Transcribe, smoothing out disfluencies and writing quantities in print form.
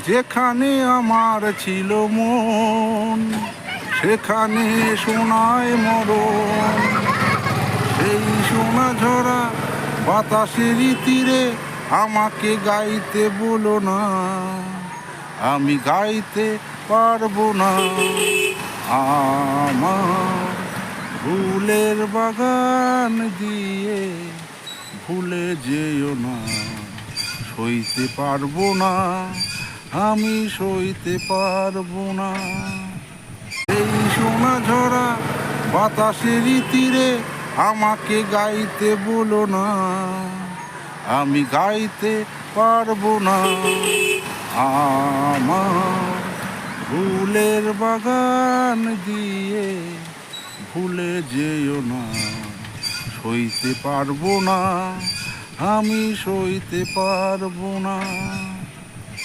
যেখানে আমার ছিল মন, সেখানে সোনায় মরণ। সেই সোনা ঝরা বাতাসের তীরে আমাকে গাইতে বলো না, আমি গাইতে পারবো না। আমার ফুলের বাগান দিয়ে ভুলে যেও না, সইতে পারবো না, আমি সইতে পারবো না। এই সোনা ঝরা বাতাসের তীরে আমাকে গাইতে বলো না, আমি গাইতে পারবো না। আমার ফুলের বাগান দিয়ে ভুলে যেও না, সইতে পারবো না, আমি সইতে পারবো না।